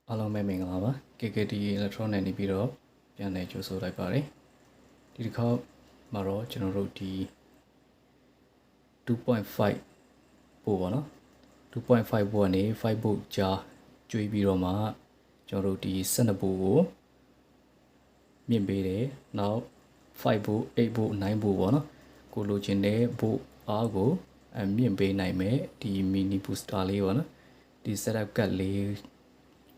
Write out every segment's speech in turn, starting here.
အားလုံးပဲမင်္ဂလာပါ KKD Electronic နေပြီးတော့ပြန်လည်ကြိုဆိုလိုက်ပါတယ်ဒီတစ်ခါမှာတော့ကျွန်တော်တို့ဒီ2.5ပို့ပါနော်2.5ပို့ကနေ5ပို့ကြားကျွေးပြီးတော့မှကျွန်တော်တို့ဒီ12ပို့ကိုမြင့်ပေးတယ်နောက်5ပို့8ပို့9ပို့ပေါ့နော်ကိုလိုချင်တဲ့ပို့အားကိုမြင့်ပေးနိုင်မယ်ဒီ mini booster လေးပေါ့နော်ဒီ setup ကတ်လေး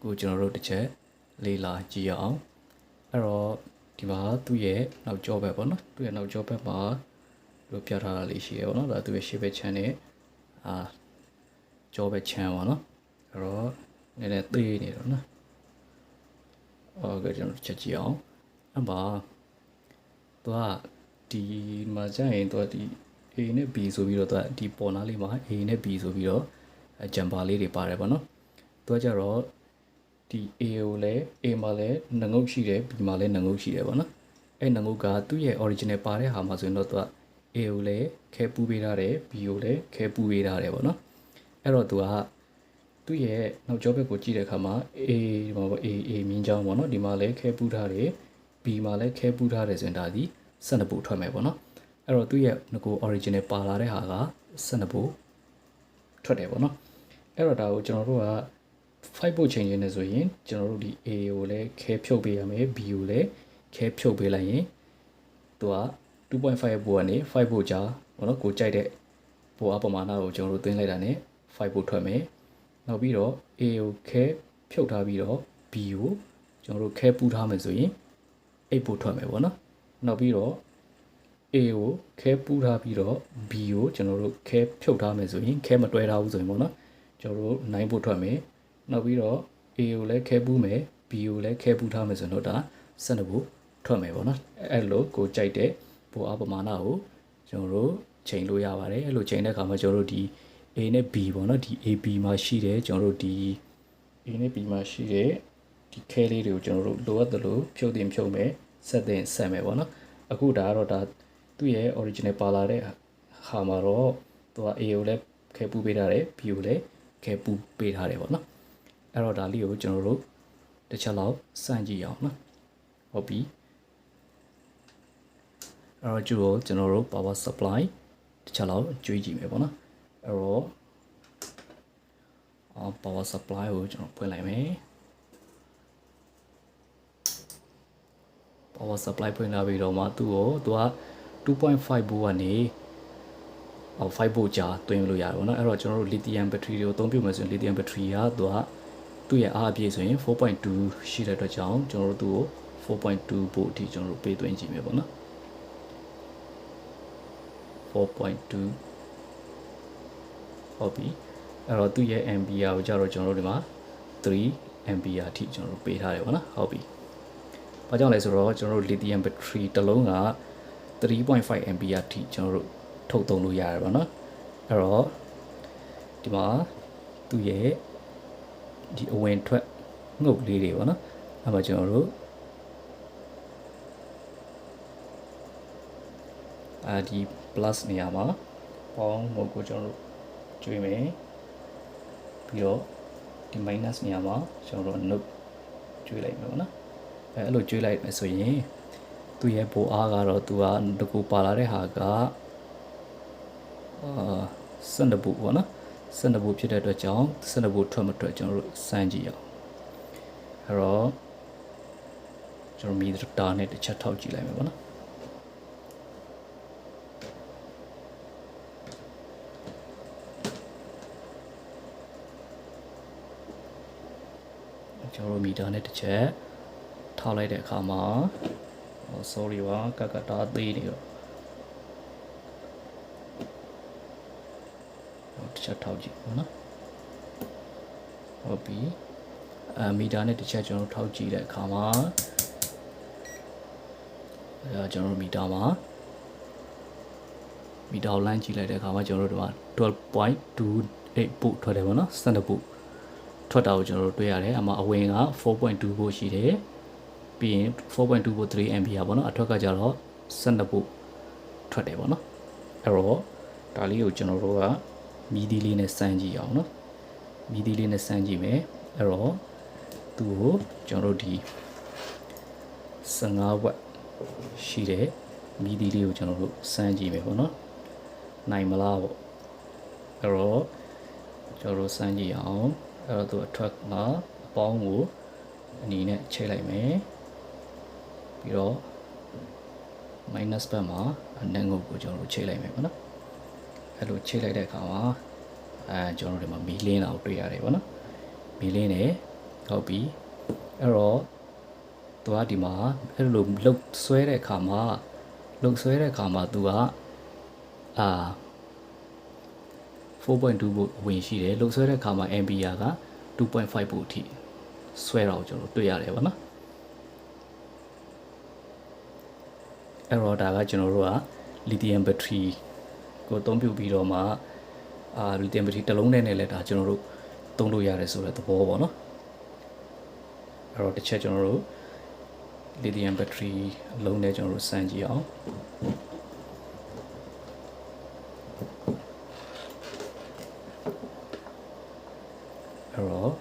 ကိုကျွန်တော်တို့တစ်ချက်လေ့လာကြည့်အောင်အဲ့တော့ဒီမှာသူ့ရဲ့နောက်ကျောဘက်ပေါ့နော်သူ့ရဲ့နောက်ကျောဘက်မှာလို့ပြထားတာလေးရှိရပေါ့နော်ဒါသူ့ရဲ့ရှေ့ဘက်ချမ်းနဲ့ကျောဘက်ချမ်းပေါ့နော်အဲ့တော့နည်းနည်းသေးနေတော့နော်ဟုတ်ကဲ့ကျွန်တော်ချက်ကြည့်အောင်အမသူကဒီမှာကျရင်သူကဒီ A နဲ့ B ဆိုပြီးတော့သူကဒီပေါ်နားလေးမှာ A နဲ့ B ဆိုပြီးတော့ဂျမ်ပါလေးတွေပါတယ်ပေါ့နော်သူကကြတော့ဒီ A ကိုလည်း A မှာလည်းနှငုတ်ရှိတယ် B မှာလည်းနှငုတ်ရှိတယ်ပေါ့နော်အဲ့နှငုတ်ကသူ့ရဲ့ original ပါတဲ့ဟာမှာဆိုရင်တော့သူက A ကိုလည်းခဲပူးပေးထားတယ် B ကိုလည်းခဲပူးပေးထားတယ်ပေါ့နော်အဲ့တော့သူကသူ့ရဲ့နောက်ကျောဘက်ကိုကြည့်တဲ့အခါမှာ A ဒီမှာပေါ့ A မြင်းချောင်းပေါ့နော်ဒီမှာလည်းခဲပူးထားတယ် B မှာလည်းခဲပူးထားတယ်ဆိုရင်ဒါဒီ12ပို့ထွက်မယ်ပေါ့နော်အဲ့တော့သူ့ရဲ့ငကို original ပါလာတဲ့ဟာက12ပို့ထွက်တယ်ပေါ့နော်အဲ့တော့ဒါကိုကျွန်တော်တို့က5ပို့ချိန်ရင်းနေဆိုရင်ကျွန်တော်တို့ဒီ A ကိုလည်းခဲဖြုတ်ပေးရမယ် B ကိုလည်းခဲဖြုတ်ပေးလိုက်ရင်သူက2.5ပို့ကနေ5ပို့ကြာဘောနော်ကိုကြိုက်တဲ့ပို့အပမာဏကိုကျွန်တော်တို့သွင်းလိုက်တာနဲ့5ပို့ထွက်မယ်နောက်ပြီးတော့ A ကိုခဲဖြုတ်ထားပြီးတော့ B ကိုကျွန်တော်တို့ခဲပူးထားမယ်ဆိုရင်8ပို့ထွက်မယ်ပေါ့နော်နောက်ပြီးတော့ A ကိုခဲပူးထားပြီးတော့ B ကိုကျွန်တော်တို့ခဲဖြုတ်ထားမယ်ဆိုရင်ခဲမတွဲထားဘူးဆိုရင်ပေါ့နော်ကျွန်တော်တို့9ပို့ထွက်မယ်နောက်ပြီးတော့ A ကိုလည်းခဲပူးမယ် B ကိုလည်းခဲပူးထားမယ်ဆိုတော့ဒါ12ပို့ထွက်မယ်ပေါ့နော်အဲ့လိုကိုကြိုက်တဲ့ပို့အပမာဏကိုကျွန်တော်တို့ချိန်လို့ရပါတယ်အဲ့လိုချိန်တဲ့အခါမှာကျွန်တော်တို့ဒီ A နဲ့ B ပေါ့နော်ဒီ AB မှာရှိတယ်ကျွန်တော်တို့ဒီ A နဲ့ B မှာရှိတဲ့ဒီခဲလေးတွေကိုကျွန်တော်တို့လိုအပ်သလိုဖြုတ်တင်ဖြုတ်မယ်ဆက်တင်ဆက်မယ်ပေါ့နော်အခုဒါကတော့ဒါသူ့ရဲ့ original ပါလာတဲ့ဟာမှာတော့သူက A ကိုလည်းခဲပူးပေးထားတယ် B ကိုလည်းခဲပူးပေးထားတယ်ပေါ့နော်အဲ့တော့ဒါလေးကိုကျွန်တော်တို့တစ်ချက်လောက်စမ်းကြည့်အောင်နော်ဟုတ်ပြီအဲ့တော့ကျွန်တော်တို့ power supply တစ်ချက်လောက်ကျွေးကြည့်မယ်ပေါ့နော်အဲ့တော့power supply ကိုကျွန်တော်ဖွင့်လိုက်မယ် power supply ဖွင့်လာပြီးတော့မှသူက2.5 volt ကနေ5 volt ကြာတွင်းလို့ရတယ်ပေါ့နော်အဲ့တော့ကျွန်တော်တို့ lithium battery တွေကိုအသုံးပြုမယ်ဆိုရင် lithium battery ကသူ့ရဲ့အားအပြည့်ဆိုရင် 4.2 ရှိတဲ့အတွက်ကြောင့်ကျွန်တော်တို့သူ့ကို4.2 volt အထိကျွန်တော်တို့ပေးသွင်းကြည့်မယ်ပေါ့နော်4.2ဟုတ်ပြီအဲ့တော့သူ့ရဲ့ ampere ကိုကြတော့ကျွန်တော်တို့ဒီမှာ3 ampere အထိကျွန်တော်တို့ပေးထားတယ်ပေါ့နော်ဟုတ်ပြီဘာကြောင့်လဲဆိုတော့ကျွန်တော်တို့ lithium battery တစ်လုံးက3.5 ampere အထိကျွန်တော်တို့ထုတ်သုံးလို့ရတယ်ပေါ့နော်အဲ့တော့ဒီမှာသူ့ရဲ့ဒီအဝင်ထွက်ငုတ်လေးတွေပေါ့နော်အဲ့မှာကျွန်တော်တို့ဒီ plus နေရာမှာပေါင်းငုတ်ကိုကျွန်တော်တို့ကျွေးမယ်ပြီးတော့ဒီ minus နေရာမှာကျွန်တော်တို့ note ကျွေးလိုက်မယ်ပေါ့နော်အဲ့လိုကျွေးလိုက်မယ်ဆိုရင်သူ့ရဲ့ပိုအားကတော့သူကတကူပါလာတဲ့ဟာက12ပိုပေါ့နော်12ပိုဖြစ်တဲ့အတွက်ကြောင့်12ပိုထွက်မထွက်ကျွန်တော်တို့စမ်းကြည့်အောင်အဲ့တော့ကျွန်တော်မီတာနဲ့တစ်ချက်ထောက်ကြည့်လိုက်မယ်ပေါ့နော်ကျွန်တော်မီတာနဲ့တစ်ချက်ထောက်လိုက်တဲ့အခါမှာ sorry ပါကကတာသေးနေတော့တစ်ချက်ထောက်ကြည့်ပေါ့နော်ဟုတ်ပြီမီတာနဲ့တစ်ချက်ကျွန်တော်ထောက်ကြည့်တဲ့အခါမှာကျွန်တော်မီတာမှာမီတာကိုလမ်းကြည့်လိုက်တဲ့အခါမှာကျွန်တော်တို့ဒီမှာ 12.28 volt ထွက်တယ်ပေါ့နော်12 volt ထွက်တာကိုကျွန်တော်တို့တွေ့ရတယ်အမှအဝင်က 4.2 volt ရှိတယ်ပြီးရင် 4.2 volt 3 ampere ပေါ့နော်အထွက်ကကြတော့12 volt ထွက်တယ်ပေါ့နော်အဲ့တော့ဒါလေးကိုကျွန်တော်တို့ကမီဒီလေးနဲ့စမ်းကြည့်အောင်နော်မီဒီလေးနဲ့စမ်းကြည့်မယ်အဲ့တော့ သူ့ကိုကျွန်တော်တို့ဒီ15 watt ရှိတဲ့မီးသီးလေးကိုကျွန်တော်တို့စမ်းကြည့်မယ်ပေါ့နော်နိုင်မလားပေါ့အဲ့တော့ကျွန်တော်တို့စမ်းကြည့်အောင်အဲ့တော့သူအထွက်မှာအပေါင်းကိုအနီနဲ့ချိန်လိုက်မယ်ပြီးတော့ minus ဘက်မှာအနက်ငုတ်ကိုကျွန်တော်တို့ချိန်လိုက်မယ်ပေါ့နော်အဲ့လိုချိန်လိုက်တဲ့အခါမှာကျွန်တော်တို့ဒီမှာမီးလင်းတာကိုတွေ့ရတယ်ပေါ့နော်မီးလင်းနေဟုတ်ပြီအဲ့တော့သူကဒီမှာအဲ့လိုလှုပ်ဆွဲတဲ့အခါမှာသူက4.2 volt ဝင်ရှိတယ်လှုပ်ဆွဲတဲ့အခါမှာ ampere က 2.5 volt အထိဆွဲတော့ကျွန်တော်တွေ့ရတယ်ပေါ့နော်အဲ့တော့ဒါကကျွန်တော်တို့က lithium battery ကိုအသုံးပြုပြီးတော့မှlithium battery တစ်လုံးနဲ့လည်းဒါကျွန်တော်တို့သုံးလို့ရတယ်ဆိုတဲ့သဘောပေါ့နော်အဲ့တော့တစ်ချက်ကျွန်တော်တို့ lithium battery အလုံးနဲ့ကျွန်တော်တို့စမ်းကြည့်အောင်အဲ့တော့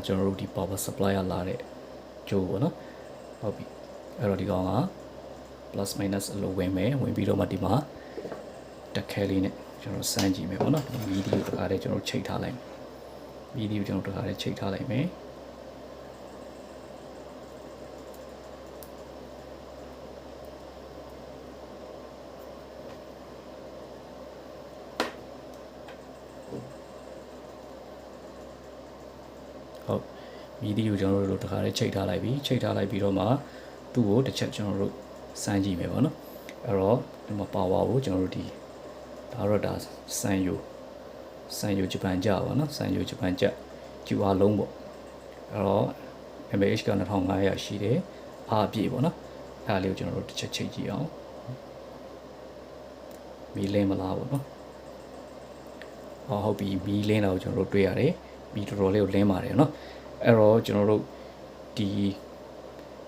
ကျွန်တော်တို့ဒီ power supply ရလာတဲ့ကြိုးပေါ့နော်ဟုတ်ပြီအဲ့တော့ဒီကောင်က plus minus အလိုဝင်ပြီးတော့မှဒီမှာတက်ခဲလေးနဲ့ကျွန်တော်စမ်းကြည့်မယ်ပေါ့နော်မီးဒီကိုတခါတည်းကျွန်တော်ချိန်ထားလိုက်မီးဒီကိုကျွန်တော်တခါတည်းချိန်ထားလိုက်မယ်ဟုတ်မီးဒီကိုကျွန်တော်တို့တခါတည်းချိန်ထားလိုက်ပြီးတော့မှသူ့ကိုတစ်ချက်ကျွန်တော်တို့စမ်းကြည့်မယ်ပေါ့နော်အဲ့တော့ဒီမှာ power ကိုကျွန်တော်တို့ဒီဒါတော့ဒါစမ်းယူဂျပန်ကြပါနော်စမ်းယူဂျပန်ကြ QR လုံးပေါ့အဲ့တော့ mAh က2500ရှိတယ်အားပြည့်ပေါ့နော်အဲ့ဒါလေးကိုကျွန်တော်တို့တစ်ချက်ချိန်ကြည့်အောင်မီးလင်းမလားပေါ့နော်ဟုတ်ပြီမီးလင်းတာကိုကျွန်တော်တို့တွေ့ရတယ်မီးတော်တော်လေးကိုလင်းပါတယ်နော်အဲ့တော့ကျွန်တော်တို့ဒီ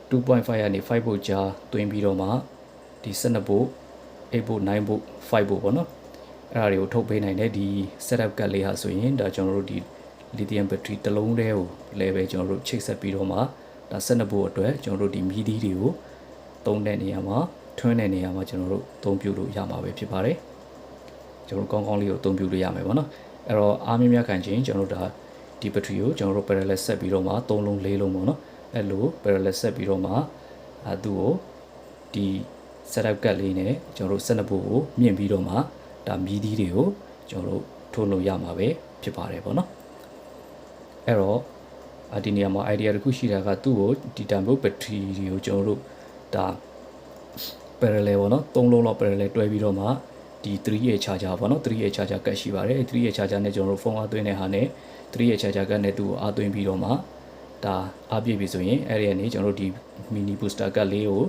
2.5 ကနေ5 volt ကြားတွင်းပြီးတော့မှဒီ12 volt 8 volt 9 volt 5 volt ပေါ့နော်အဲ့ဒါတွေကိုထုတ်ပေးနိုင်တဲ့ဒီ setup ကတ်လေးဟာဆိုရင်ဒါကျွန်တော်တို့ဒီ lithium battery တစ်လုံးတည်းကိုလည်းပဲကျွန်တော်တို့ချိတ်ဆက်ပြီးတော့မှဒါ12 volt အတွက်ကျွန်တော်တို့ဒီမီးသီးတွေကိုသုံးတဲ့နေရာမှာထွန်းတဲ့နေရာမှာကျွန်တော်တို့အသုံးပြုလို့ရမှာပဲဖြစ်ပါတယ်ကျွန်တော်တို့ကောင်းကောင်းလေးကိုအသုံးပြုလို့ရမယ်ပေါ့နော်အဲ့တော့အားများခံခြင်းကျွန်တော်တို့ဒါဒီ battery ကိုကျွန်တော်တို့ parallel ဆက်ပြီးတော့မှ3လုံး4လုံးပေါ့နော်အဲ့လို parallel ဆက်ပြီးတော့မှသူ့ကိုဒီ setup ကတ်လေးနဲ့ကျွန်တော်တို့12 volt ကိုမြင့်ပြီးတော့မှဒါမီးသီးတွေကိုကျွန်တော်တို့ထိုးလို့ရမှာပဲဖြစ်ပါတယ်ပေါ့နော်အဲ့တော့ဒီနေရာမှာ idea တစ်ခုရှိတာကသူ့ကိုဒီတန်ဖိုး battery တွေကိုကျွန်တော်တို့ဒါ parallel ပေါ့နော်3လုံးလောက် parallel တွဲပြီးတော့မှဒီ 3A charger ပေါ့နော် 3A charger ကတ်ရှိပါတယ် 3A charger နဲ့ကျွန်တော်တို့ဖုန်းအားသွင်းတဲ့ဟာနဲ့ 3A charger ကတ်နဲ့သူ့ကိုအားသွင်းပြီးတော့မှဒါအားပြည့်ပြီဆိုရင်အဲ့ဒီကနေကျွန်တော်တို့ဒီ mini booster ကတ်လေးကို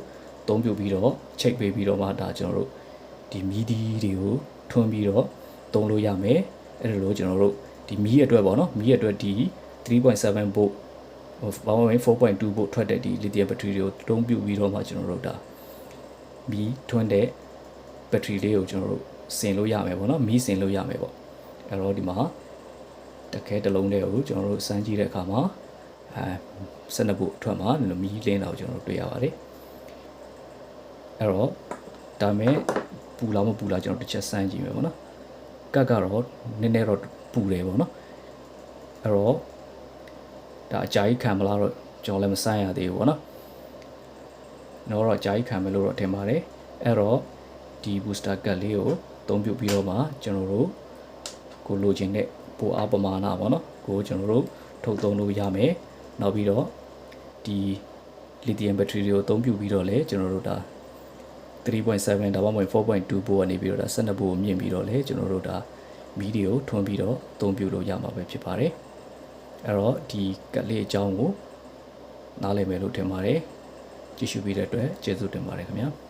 အသုံးပြုပြီးတော့ချိတ်ပေးပြီးတော့မှဒါကျွန်တော်တို့ဒီမီးသီးတွေကိုထွန်းပြီးတော့သုံးလို့ရမယ်အဲ့ဒါလို့ကျွန်တော်တို့ဒီမီးအတွက်ပေါ့နော်မီးအတွက်ဒီ 3.7 volt 4.2 volt ထွက်တဲ့ဒီ lithium battery တွေကိုတုံးပြုပြီးတော့မှကျွန်တော်တို့ဒါမီးထွန်းတဲ့ battery လေးကိုကျွန်တော်တို့ဆင်လို့ရမယ်ပေါ့နော်မီးဆင်လို့ရမယ်ပေါ့အဲ့တော့ဒီမှာတခဲတစ်လုံးလေးကိုကျွန်တော်တို့စမ်းကြည့်တဲ့အခါမှာ12 volt အထွက်မှာမီးလင်းတာကိုကျွန်တော်တို့တွေ့ရပါတယ်အဲ့တော့ဒါမဲ့ပူလားမပူလားကျွန်တော်တစ်ချက်စမ်းကြည့်မယ်ပေါ့နော်ကတ်ကတော့နည်းနည်းတော့ပူတယ်ပေါ့နော်အဲ့တော့ဒါအကြာကြီးခံမလားတော့ကျွန်တော်လည်းမစမ်းရသေးဘူးပေါ့နော်တော့အကြာကြီးခံမယ်လို့တော့ထင်ပါတယ်အဲ့တော့ဒီ booster ကတ်လေးကိုအသုံးပြုပြီးတော့မှကျွန်တော်တို့ကိုလိုချင်တဲ့ပိုအားပမာဏပေါ့နော်ကိုကျွန်တော်တို့ထုတ်သုံးလို့ရမယ်နောက်ပြီးတော့ဒီ lithium battery တွေကိုအသုံးပြုပြီးတော့လည်းကျွန်တော်တို့ဒါ3.7 ဒါမှမဟုတ် 4.2 volt ကနေပြီးတော့ဒါ12 volt မြင့်ပြီးတော့လည်းကျွန်တော်တို့ဒါမီးတွေကိုထွန်းပြီးတော့အသုံးပြုလို့ရမှာပဲဖြစ်ပါတယ်အဲ့တော့ဒီကတ်လေးအကြောင်းကိုနားလည်မယ်လို့ထင်ပါတယ်ကြည့်ရှုပြီးတဲ့အတွက်ကျေးဇူးတင်ပါတယ်ခင်ဗျာ